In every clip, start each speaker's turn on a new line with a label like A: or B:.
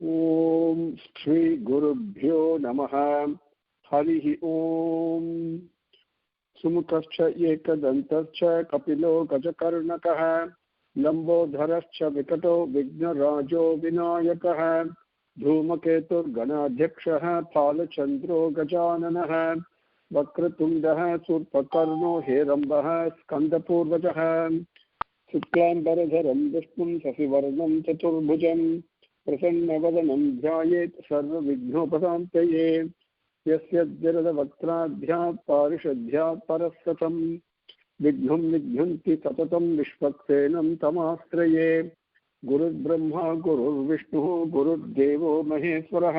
A: ओम श्री गुरुभ्यो नमः। हरिः ओम। सुमुखश्च एकदन्तश्च कपिलो गजकर्णकः लम्बोदरश्च विकटो विघ्नराजो विनायकः धूमकेतुर्गणाध्यक्षः फालचन्द्रो गजाननः वक्रतुण्डः शूर्पकर्णो हेरम्बः स्कन्दपूर्वजः शुक्लाम्बरधरं विष्णुं शशिवर्णं चतुर्भुजं प्रसन्नवदनं ध्यायेत् सर्वविघ्नोपशान्तये यस्य जलदवक्त्राभ्यां पारिषद्भ्यां परस्सतं विघ्नं विघ्नन्ति सततं विश्वक्सेनं तमाश्रये। गुरुर्ब्रह्मा गुरुर्विष्णुः गुरुर्देवो महेश्वरः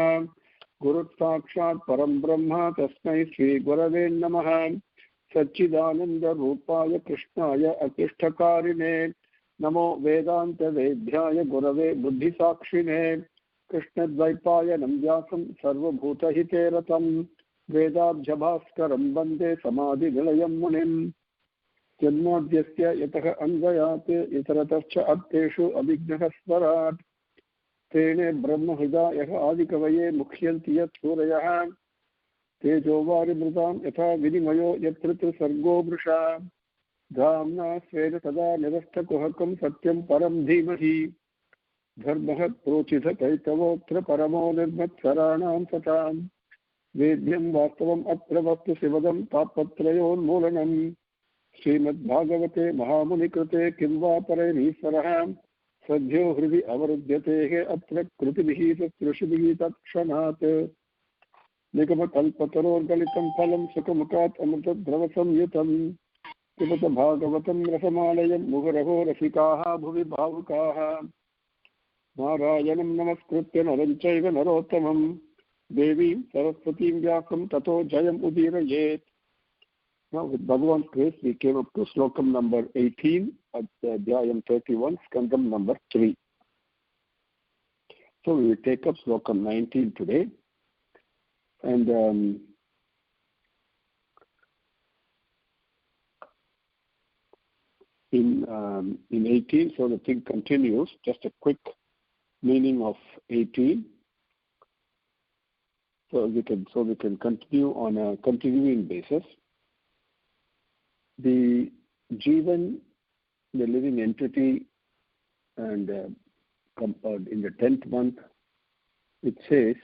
A: गुरुसाक्षात् परं ब्रह्म तस्मै श्रीगुरवे नमः। सच्चिदानन्दरूपाय कृष्णाय अतिष्ठकारिणे नमो वेदान्तवेद्याय गुरवे बुद्धिसाक्षिणे कृष्णद्वैपायनं व्यासं सर्वभूतहिते रतं वेदाब्जभास्करं वन्दे समाधिनिलयं मुनिम्। जन्मोऽद्यस्य यतः अन्वयात् इतरतश्च अर्थेषु अभिघ्नः स्वराट् तेने ब्रह्महृदायः आदिकवये मुह्यन्ति यत् सूरयः तेजो वारिमृतां यथा विनिमयो यत्र सर्गो वृषा धाम्ना स्वेन सदा निरस्तकुहकं सत्यं परं धीमहि धर्मः प्रोचितकैतवोऽत्र परमो निर्मत्सराणां सतां वेद्यं वास्तवम् अत्र वस्तु शिवदं तापत्रयोन्मूलनम्। श्रीमद्भागवते महामुनिकृते किं वा परैरीश्वरः सद्यो हृदि अवरुध्यते अत्र कृतिभिः ऋषिभिः तत्क्षणात् निगमकल्पतरोर्गलितं फलं सुखमुखात् अमृतद्रवसंयुतं पिबत भागवतं रसमालयं मुहुरहो रसिकाः भुवि भावुकाः नारायणं नमस्कृत्य नरं चैव नरोत्तमं देवीं सरस्वतीं व्यासं ततो जयम् उदीरयेत्। Now with Bhagavan's grace we came up to slokam number 18 at Adhyayam 31, Skandam number 3. So we will take up slokam 19 today. And in 18, so the thing continues. Just a quick meaning of 18. So we can continue on a continuing basis. The Jivan, the living entity, and in the 10th month, it says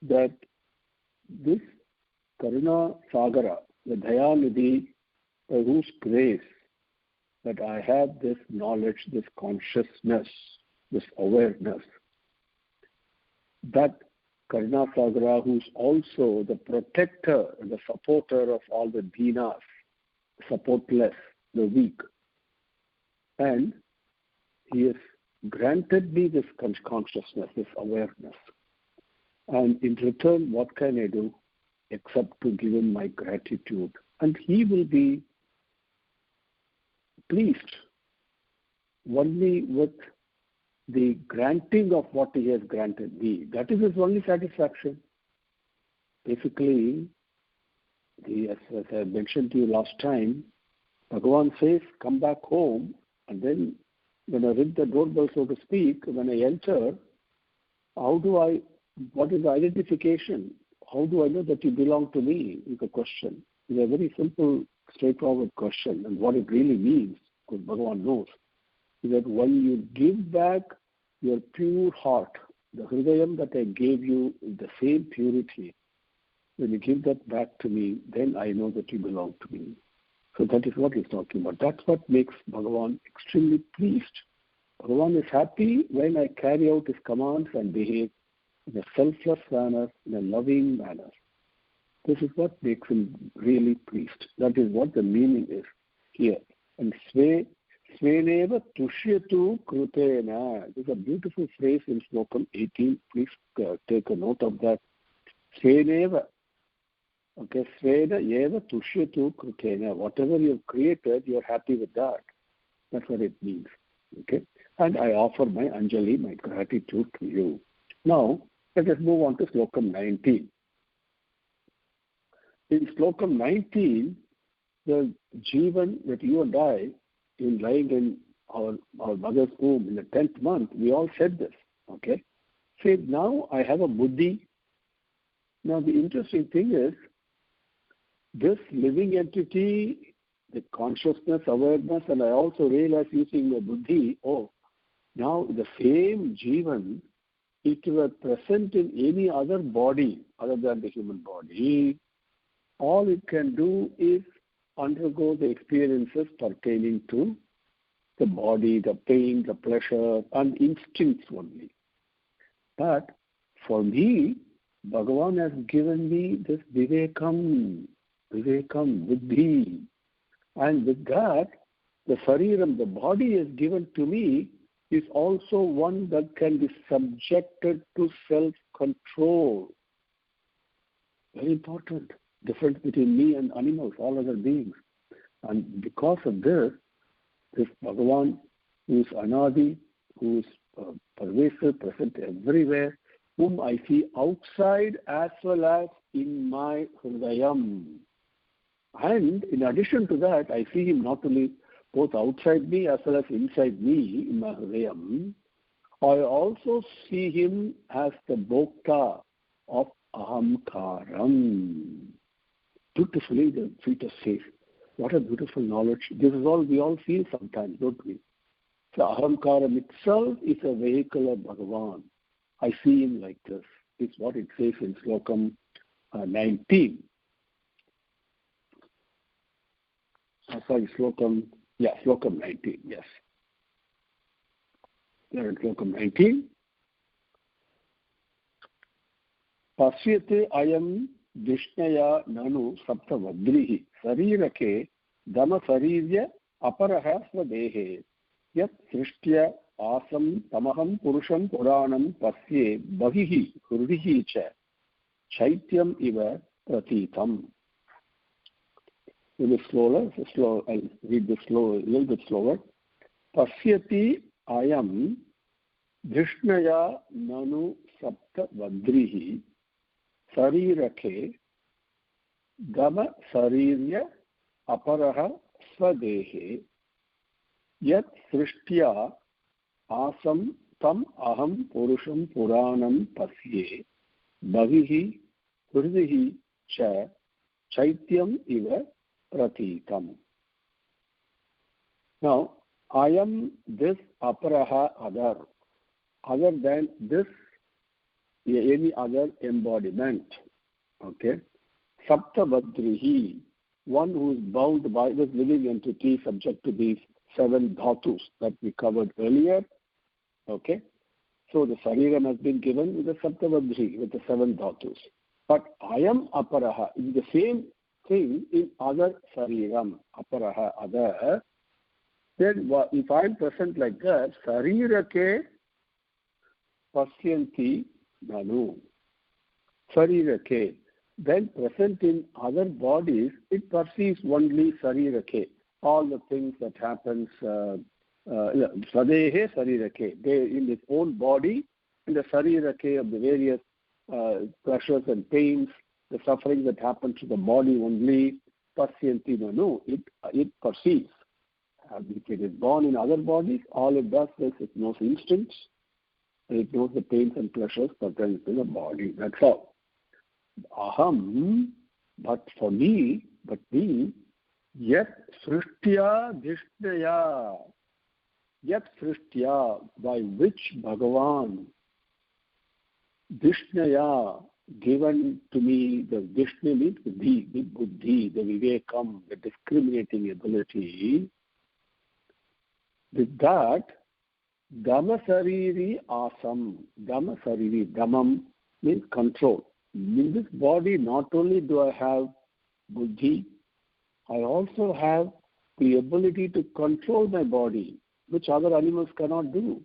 A: that this Karuna Sagara, the Dayanidhi, by whose grace that I have this knowledge, this consciousness, this awareness, that Karuna Sagara, who's also the protector and the supporter of all the dinas, supportless, the weak, and he has granted me this consciousness, this awareness. And in return, what can I do except to give him my gratitude? And he will be pleased only with the granting of what he has granted me. That is his only satisfaction. Basically, as I mentioned to you last time, Bhagavan says, come back home, and then when I ring the doorbell, so to speak, when I enter, what is the identification? How do I know that you belong to me? Is the question. It's a very simple, straightforward question. And what it really means, because Bhagavan knows, is that when you give back your pure heart, the hridayam that I gave you in the same purity, when you give that back to me, then I know that you belong to me. So that is what he's talking about. That's what makes Bhagavan extremely pleased. Bhagavan is happy when I carry out his commands and behave in a selfless manner, in a loving manner. This is what makes him really pleased. That is what the meaning is here. And Sveneva Tushyatu Krutena. This is a beautiful phrase in Slokam 18. Please take a note of that. Sveneva. Okay, Svena Eva Tushyatu Krutena. Whatever you've created, you're happy with that. That's what it means. Okay? And I offer my Anjali, my gratitude to you. Now, let us move on to Slokam 19. In Slokam 19, the Jivan that you and I, in lying in our mother's womb in the 10th month, we all said this. Okay? say now I have a buddhi. Now the interesting thing is, this living entity, the consciousness, awareness, and I also realize using the buddhi, now the same Jivan, if it were present in any other body other than the human body, all it can do is undergo the experiences pertaining to the body, the pain, the pleasure, and instincts only. But for me, Bhagavan has given me this vivekam, buddhi. And with that, the sariram, the body is given to me, is also one that can be subjected to self-control. Very important. Difference between me and animals, all other beings. And because of this Bhagavan, who is Anadi, who is pervasive, present everywhere, whom I see outside as well as in my hridayam. And in addition to that, I see him not only both outside me as well as inside me in my hridayam. I also see him as the bhokta of ahamkaram. Beautifully, the fetus says. What a beautiful knowledge. This is all we all feel sometimes, don't we? So ahamkaram itself is a vehicle of Bhagavan. I see him like this. It's what it says in Slokam 19. Slokam 19, yes. There in Slokam 19. Pasyate ayam Vishnaya nanu saptavadrihi sarirake dama sarirya aparaha svadehe yat srishtya asam tamaham purusham puranam pasye bahihi hrudihi cha chaityam iva pratitam. A little slow, I'll read this slow, a little bit slower. Pasyati ayam Vishnaya nanu saptavadrihi sarirake gama sarirya aparaha svadehe yat srishtya asam tam aham purusham puranam pasye bahihi hridihi cha chaityam iva pratitam. Now, I am this aparaha other than this any other embodiment. Okay? Saptavadrihi, one who is bound by this living entity subject to these 7 dhatus that we covered earlier. Okay? So the sariram has been given with the saptavadri, with the 7 dhatus. But I am aparaha is the same thing in other sariram, aparaha, other. Then if I am present like that, sarirake pasyanti nanu. Sarirake. Then present in other bodies, it perceives only sarirake. All the things that happens, svadehe sarirake. They in its own body, in the sarirake of the various pressures and pains, the suffering that happens to the body only, pasyanti nanu. It perceives. If it is born in other bodies, all it does is it knows instincts, it knows the pains and pleasures pertaining to the body. That's all. Aham, but me, yet srishtya dishnaya, by which Bhagavan, dishnaya, given to me, the Dishna means buddhi, the vivekam, the discriminating ability. With that, Dhamma-sariri asam. Dhamma-sariri, Dhammam means control. In this body, not only do I have buddhi, I also have the ability to control my body, which other animals cannot do.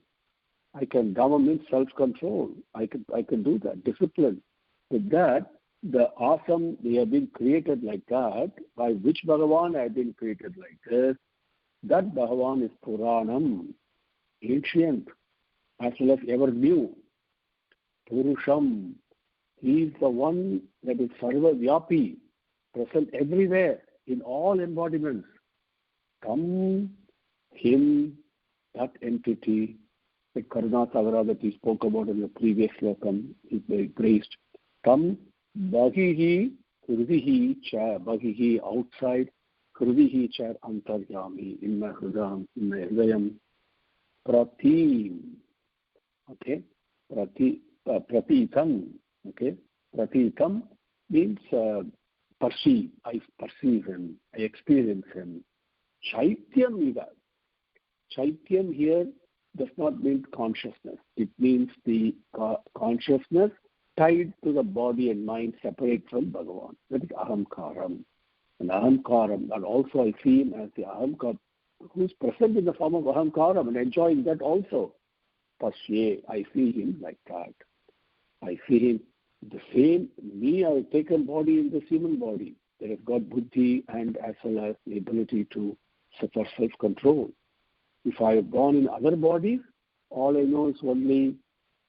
A: Dhamma means self-control. I can do that, discipline. With that, the asam, they have been created like that, by which Bhagavan I have been created like this. That Bhagavan is Puranam, ancient, as well as ever new. Purusham, he is the one that is Sarva Vyapi, present everywhere, in all embodiments. Tam, him, that entity, the Karunasagara that we spoke about in the previous slokam is very praised. Tam Bahihi Hridihi cha, Bahihi outside, Hridihi cha antaryami, in my hridayam, Pratim. Okay? Pratitam. Okay? Pratitam means perceive. I perceive him. I experience him. Chaityam iva. Chaityam here does not mean consciousness. It means the consciousness tied to the body and mind, separate from Bhagavan. That is ahamkaram. And ahamkaram, and also I see him as the ahamkaram, who is present in the form of ahamkaram and enjoying that also. Pasye, I see him like that. I see him the same. Me, I have taken body in this human body. That has got buddhi and as well as the ability to suffer self-control. If I have gone in other bodies, all I know is only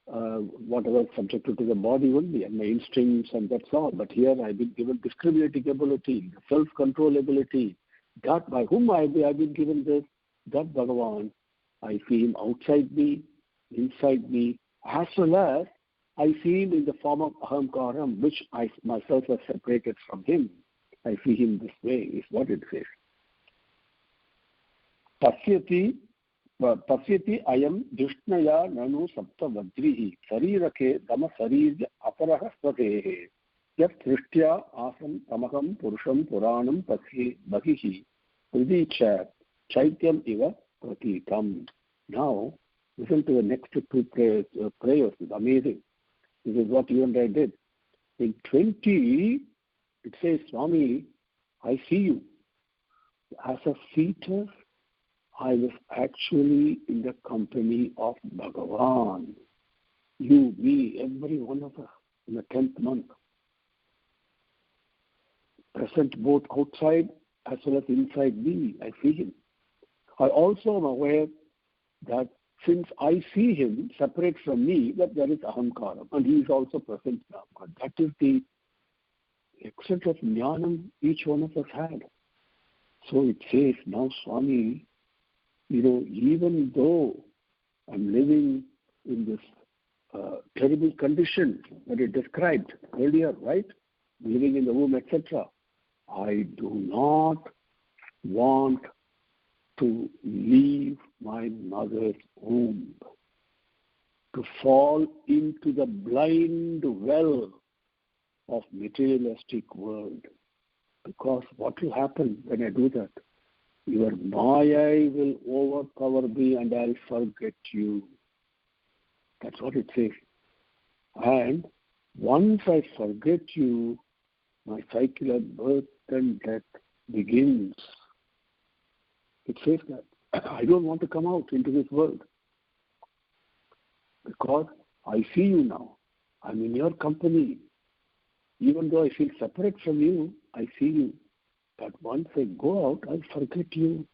A: whatever subjected to the body only, and my instincts, and that's all. But here I've been given discriminating ability, self-control ability. That by whom I've been given this, that Bhagavan, I see him outside me, inside me, as well as I see him in the form of ahamkaram, which I myself have separated from him. I see him this way, is what it says. Pasyati ayam dushnaya nanu sapta vajrihi sarirake dama sarirya aparaha svatehe yat srishtya asam tamaham purusham puranam pasye bahihi hridicha chaityam iva pratitam. Now, listen to the next two prayers. It's amazing. This is what you and I did. In 20, it says, Swami, I see you. As a fetus, I was actually in the company of Bhagavan. You, me, every one of us in the 10th month. Present both outside as well as inside me. I see him. I also am aware that since I see him separate from me, that there is ahamkaram, and he is also present now. That is the extent of jnanam each one of us had. So it says, now Swami, even though I'm living in this terrible condition that you described earlier, right? Living in the womb, etc. I do not want to leave my mother's womb, to fall into the blind well of materialistic world. Because what will happen when I do that? Your Maya will overpower me and I'll forget you. That's what it says. And once I forget you, my cycle of birth and death begins. It says that I don't want to come out into this world because I see you now. I'm in your company. Even though I feel separate from you, I see you. But once I go out, I'll forget you.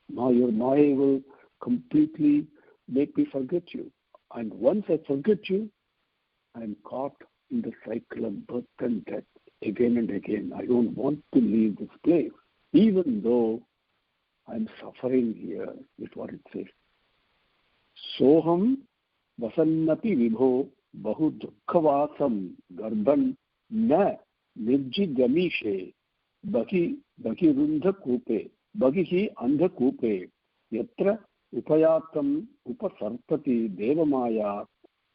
A: Now your Maya will completely make me forget you. And once I forget you, I'm caught in the cycle of birth and death again and again. I don't want to leave this place, even though I'm suffering here, is what it says. Soham vasannapi vibho bahu dukkhavasam garbhan na nirjigamishe baki rundha kupe bagihi andha kupe yatra upayatam upasarpati devamaya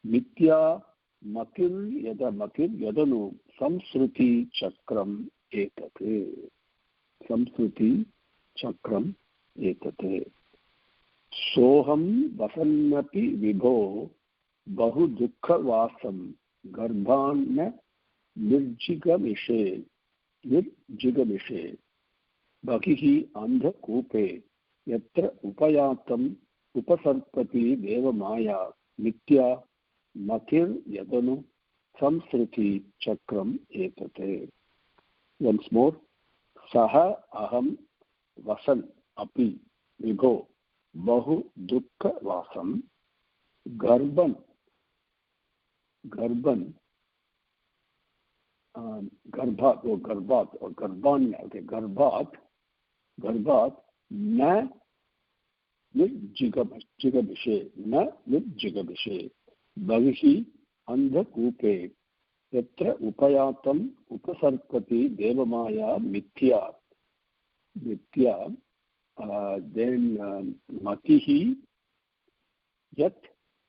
A: mitya makir yadanu samsruti chakram etate. Samsruti chakram etate. Soham vasannapi vibho bahu dukkha vasam garbhan nirjigamishe bakihi andha kupe yatra upayatam upasarpati devamaya mitya makir yadanu samsruti chakram etate. Once more. Saha aham vasan api vibho bahu dukkha vasam garbhan garbhat na निर्जिगमिषे न निर्जिगमिषे बहिः अन्धकूपे यत्र उपयातम् उपसर्पति देवमाया मिथ्या मिथ्या then matihi yat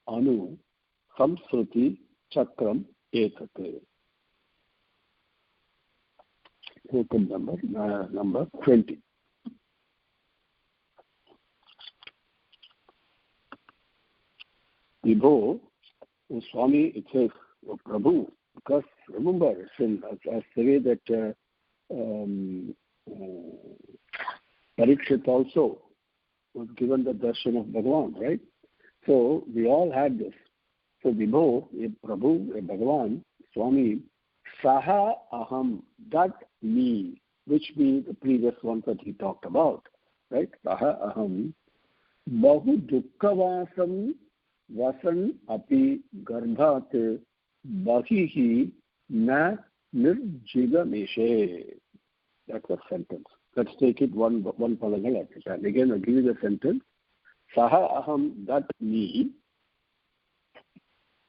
A: anu samsruti chakram etate. Token number 20. Vibho, O Swami, it says, O Prabhu, because remember, as the way that Parikshit also was given the darshan of Bhagavan, right? So we all had this. So Vibho, a Prabhu, a Bhagavan, Swami, Saha Aham, that me, which means the previous ones that he talked about, right? Saha Aham, Bahu Dukkavasam Vasan Api Garbhat Bahihi Na Nirjigameshe. That's a sentence. Let's take it one palangal at a time. Again, I'll give you the sentence. Saha aham, that me,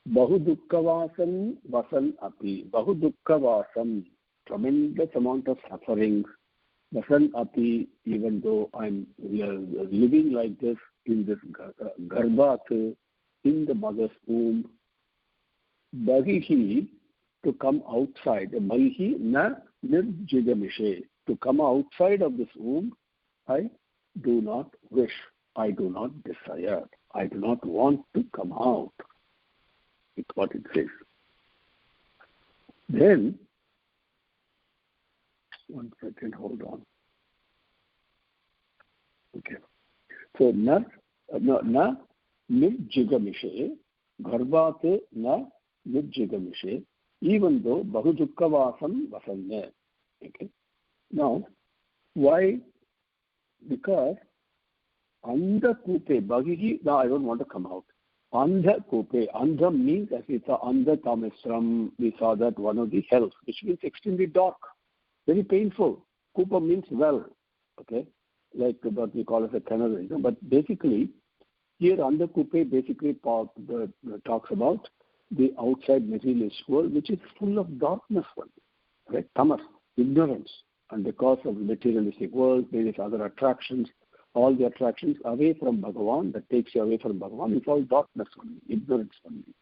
A: bahu dukkavasam vasan api. Bahu dukkavasam, tremendous amount of suffering. Vasan api, even though I'm living like this in this garbhat, in the mother's womb. Bahihi, to come outside. Bahihi na nirjigamishe. To come outside of this womb, I do not wish, I do not desire, I do not want to come out. It's what it says. Then, one second, hold on. Okay. So, na nirjigamishe, garbhat na nirjigamishe, even though bahudukkavasam vasanne. Okay. Now, why? Because Andha Kupe, Bhagihi, now I don't want to come out. Andha Kupe, Andha means as it's a Andha Tamesram, we saw that one of the hells, which means extremely dark, very painful. Kupa means well, okay, like what we call as a canal, but basically, here Andha Kupe basically talks about the outside materialist world, which is full of darkness, right? Tamas, ignorance. And because of the materialistic world, various other attractions, all the attractions away from Bhagavan, that takes you away from Bhagavan, it's all darkness only, ignorance only.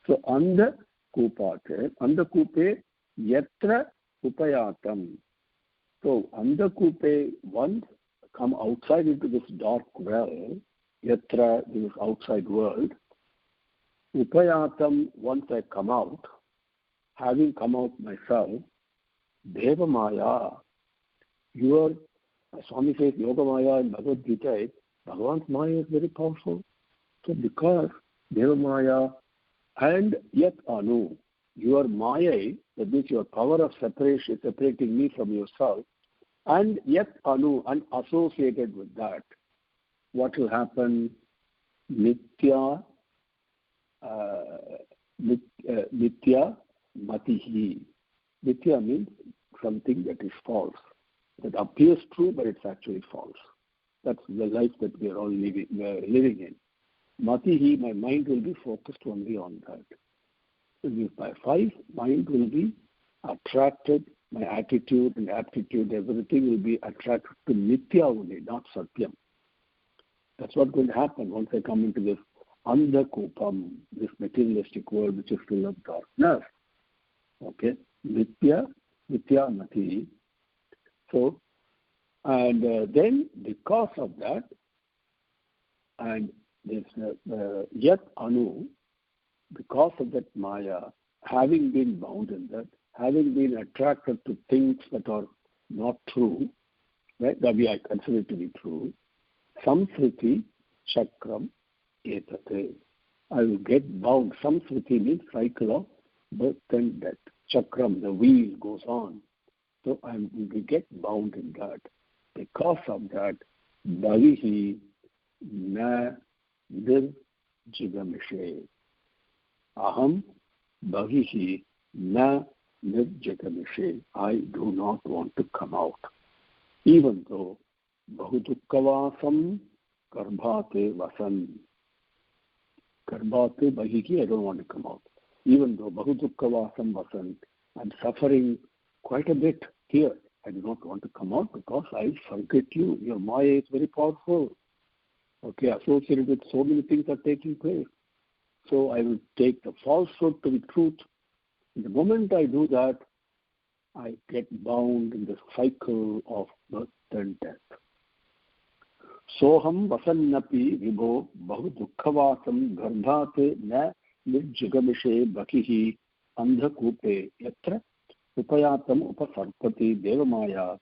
A: So, Andha Kupe, Yatra Upayatam. So, Andha Kupe, once come outside into this dark well, Yatra, this outside world, Upayatam, once I come out, having come out myself, Deva Maya, Swami says Yoga Maya in Bhagavad Gita, Bhagavan's Maya is very powerful. So because Deva Maya and Yat Anu, your Maya, that means your power of separation, separating me from yourself, and Yat Anu, and associated with that, what will happen? Nitya Matihi. Nitya means something that is false. That appears true, but it's actually false. That's the life that we are all living in. Matihi, my mind will be focused only on that. By 5, mind will be attracted, my attitude and aptitude, everything will be attracted to Nitya only, not Satyam. That's what's going to happen once I come into this Andha Kupam, this materialistic world which is full of darkness. Okay? Nitya Mati. So, and then because of that, and this Yat Anu, because of that Maya, having been bound in that, having been attracted to things that are not true, right? That I consider to be true, Samsriti Chakram Etate. I will get bound. Samsriti means cycle of birth and death. Chakram, the wheel goes on. So I will get bound in that. Because of that, Bhavihi na nirjigamishe. Aham Bhavihi na nirjigamishe. I do not want to come out. Even though Bahudukkavasam garbhate vasan. Garbhate bahiki, I don't want to come out. Even though bahu dukkha vasam vasan, I'm suffering quite a bit here. I do not want to come out because I forget you. Your maya is very powerful. Okay, associated with so many things are taking place. So I will take the falsehood to be truth. The moment I do that, I get bound in the cycle of birth and death. Soham vasannapi vibho bahu dukkhavasam garbhate na nirjigamishe bakihi andhakupe yatra upayatam upasarpati devamaya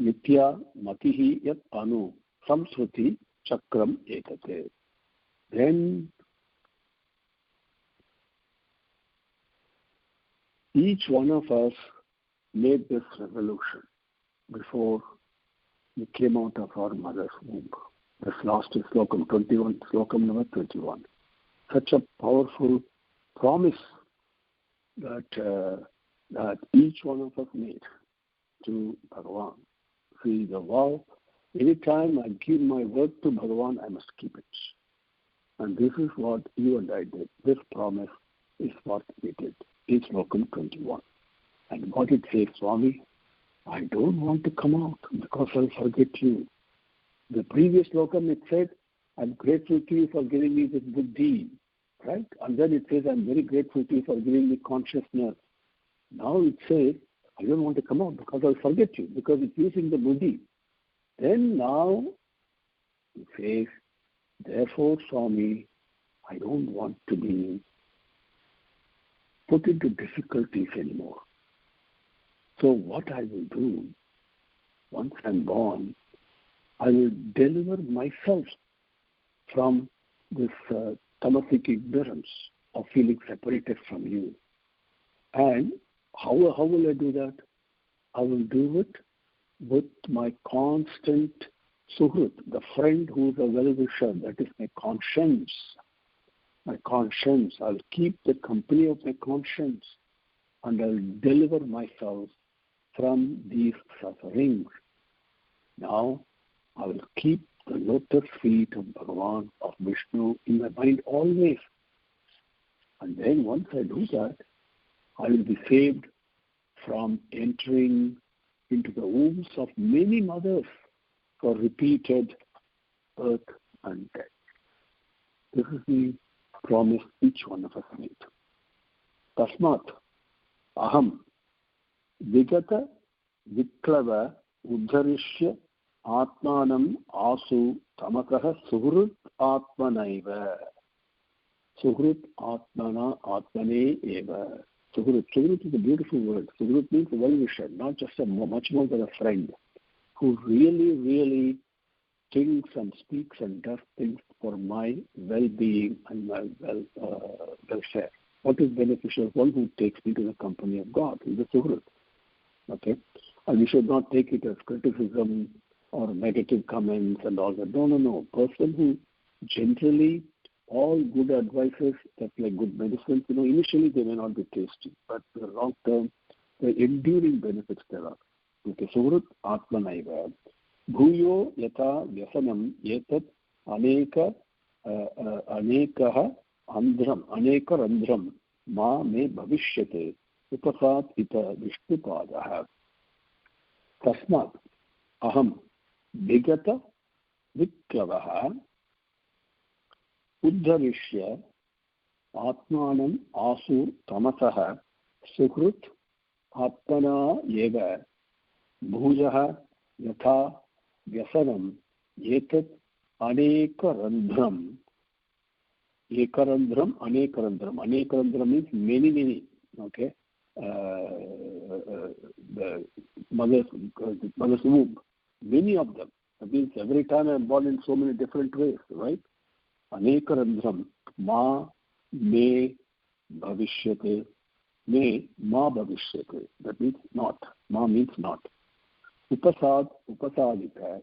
A: nitya matihi yat anu samsruti chakram ekate. Then each one of us made this resolution before we came out of our mother's womb. This last is Slokam 21, Slokam number 21. Such a powerful promise that each one of us made to Bhagavan. See the vow, anytime I give my word to Bhagavan, I must keep it. And this is what you and I did. This promise is what we did. In Slokam 21. And what it says, Swami, I don't want to come out because I'll forget you. The previous Slokam, it said, I'm grateful to you for giving me this buddhi, right? And then it says, I'm very grateful to you for giving me consciousness. Now it says, I don't want to come out because I'll forget you, because it's using the buddhi. Then now it says, therefore, Swami, I don't want to be put into difficulties anymore. So what I will do, once I'm born, I will deliver myself from this tamasic ignorance of feeling separated from you. And how will I do that? I will do it with my constant suhrit, the friend who is a well-wisher, that is my conscience. My conscience, I'll keep the company of my conscience and I'll deliver myself from these sufferings. Now, I will keep the lotus feet of Bhagavan, of Vishnu, in my mind always. And then once I do that, I will be saved from entering into the wombs of many mothers for repeated birth and death. This is the promise each one of us made. Tasmat aham vigata viklava uddharishya atmanam asu tamakah suhrut atmanaiva. Suhrut atmane eva. Suhrut is a beautiful word. Suhrut means a well-wisher, not just much more than a friend, who really thinks and speaks and does things for my well-being and my welfare. What is beneficial? One who takes me to the company of God, is a suhrut. Okay? And we should not take it as criticism or negative comments and all that. No. Person who generally, all good advices, that's like good medicines, initially they may not be tasty, but in the long term, the enduring benefits there are. Okay, suhrut atmanaiva. Bhuyo yata vyasanam yetat aneka randhram ma me bhavishyate upasat ita vishnupadah. Tasmat aham vigata viklavaha uddharishya atmanam asu tamasah suhrut atmana eva bhujah yatha vyasanam yetat anekarandhram. Anekarandhram means many. Okay, the mother's womb, many of them. That means every time I'm born in so many different ways, right? Anekarandhram ma me bhavishyate. Me ma bhavishyate. That means not. Ma means not. Upasadita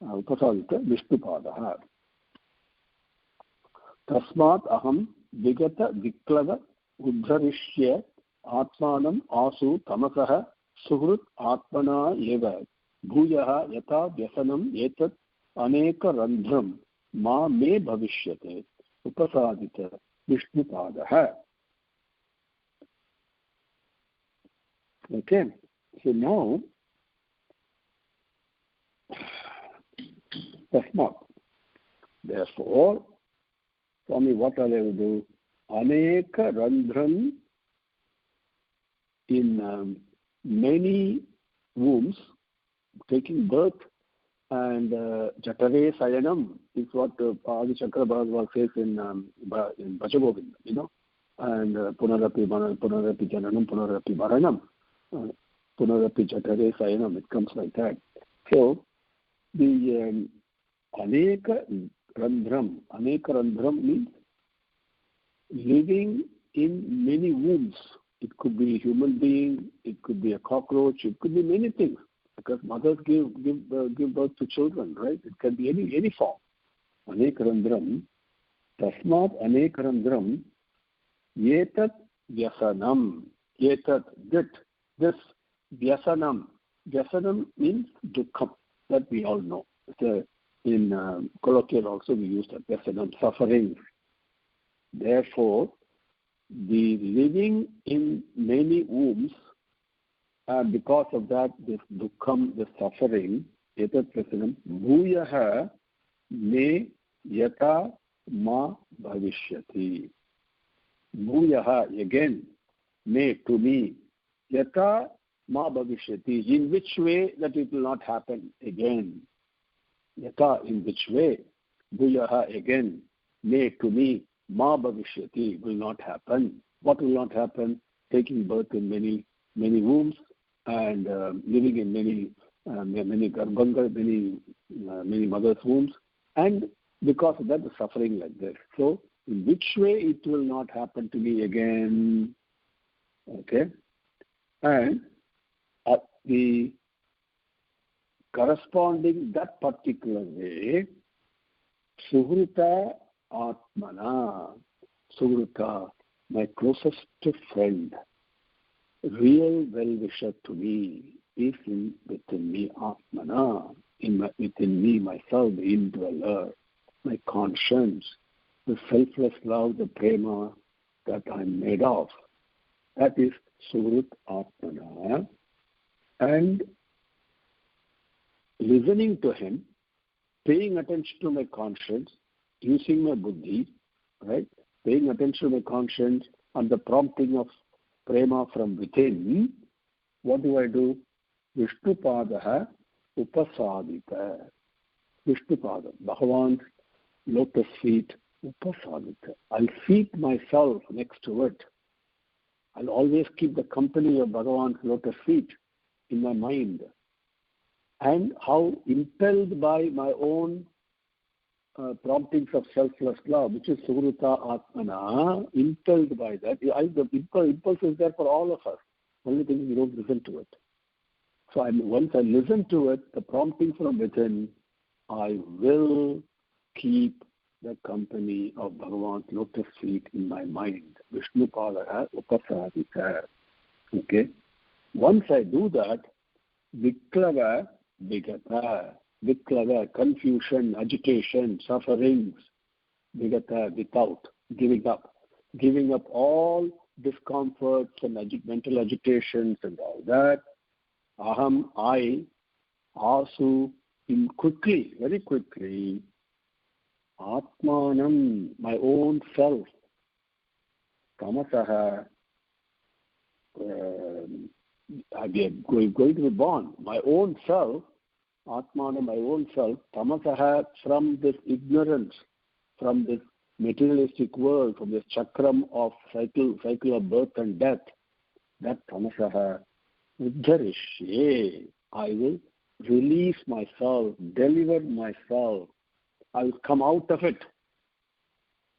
A: Vishnupadah. Tasmat aham vigata viklava uddharishya atmanam asu tamasah suhrut atmana eva bhujaha yata vyasanam yetat Aneka Randhram Ma Me Bhavishyate Upasadita Vishnupadaha. Okay, so now, Tasmat. Therefore, Swami, what are they will do? Aneka Randhram, in many wombs, taking birth, and Jatare Sayanam is what Adi Shankara Bhagavad says in Bhajagovinda, and Punarapi Jananam, Punarapi Maranam, Punarapi Jatare Sayanam, it comes like that. So, the Aneka Randhram means living in many wombs. It could be a human being, it could be a cockroach, it could be many things. Because mothers give birth to children, right? It can be any form. Anekarandram, tasmat anekarandram, yetat vyasanam, yetat, this vyasanam. Vyasanam means dukkham, that we all know. In colloquial also we use that, vyasanam, suffering. Therefore, the living in many wombs, and because of that, this dukkham, the suffering, etat prasanam, bhuyaha me yata ma bhavishyati. Bhuyaha, again, me, to me, yata ma bhavishyati. In which way that it will not happen again? Yata, in which way? Bhuyaha, again, me, to me, ma bhavishyati, will not happen. What will not happen? Taking birth in many wombs, and living in many garbhangas, many mothers' wombs, and because of that, the suffering like this. So, in which way it will not happen to me again? Okay, and at the corresponding that particular way, Suhrita Atmana, Suhrita, my closest friend, real well-wisher to me, is within me, Atmana, within me, myself, the indweller, my conscience, the selfless love, the prema that I'm made of. That is Suhrit Atmana. And listening to him, paying attention to my conscience, using my buddhi, right? Paying attention to my conscience and the prompting of prema from within, what do? Vishnupadaha upasadita. Vishnupada, Bhagavan's lotus feet, upasadita. I'll seat myself next to it. I'll always keep the company of Bhagavan's lotus feet in my mind. And how impelled by my own promptings of selfless love, which is Suhrita Atmana, impelled by that. The impulse is there for all of us. Only thing is we don't listen to it. So once I listen to it, the prompting from within, I will keep the company of Bhagavan's lotus feet in my mind. Vishnupadaha upasadita. Okay? Once I do that, Viklava Vigata. Viklava, confusion, agitation, sufferings, Vigata, without, giving up all discomforts and mental agitations and all that. Aham, I, asu, very quickly, Atmanam, my own self, Tamasaha, going to be born, my own self, Atmana, my own self, Tamasaha, from this ignorance, from this materialistic world, from this chakram of cycle of birth and death, that Tamasaha, Uddharishye, I will release myself, deliver myself, I will come out of it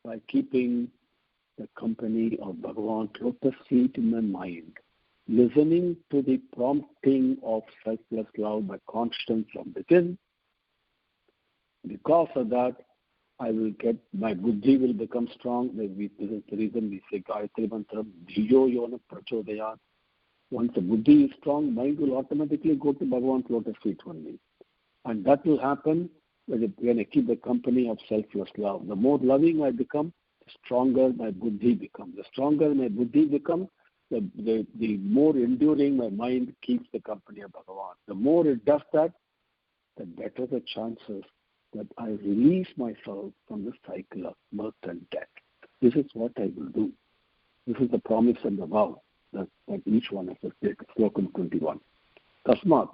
A: by keeping the company of Bhagavan's lotus feet in my mind, listening to the prompting of selfless love by conscience from within. Because of that, my buddhi will become strong. This is the reason we say Gayatri Mantra, Dhiyo Yona Prachodayat. Once the buddhi is strong, mind will automatically go to Bhagavan's lotus feet only. And that will happen when I keep the company of selfless love. The more loving I become, the stronger my buddhi becomes. The stronger my buddhi becomes, the more enduring my mind keeps the company of Bhagavan. The more it does that, the better the chances that I release myself from the cycle of birth and death. This is what I will do. This is the promise and the vow that each one of us takes. Slokam 21. Tasmat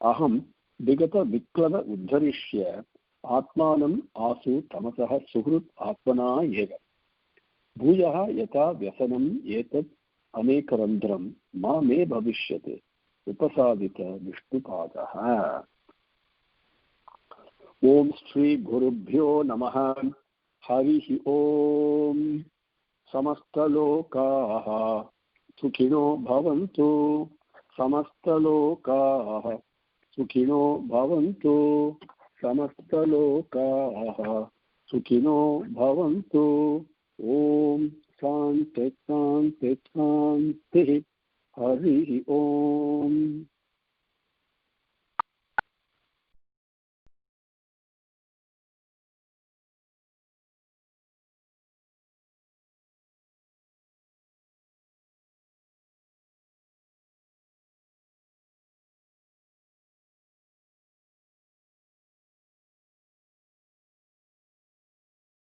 A: aham vigata viklava uddharishya atmanam asu tamasah suhrut atmana eva bhuyaha yata vyasanam etat anekarandram ma me bhavishyate upasadita vishnupadah. Om Shri Gurubhyo Namaha. Harihi Om. Samastalokaha Sukhino Bhavantu. Samastalokaha Sukhino Bhavantu. Samastalokaha Sukhino Bhavantu. Om Shanti Shanti Shanti. Harihi Om.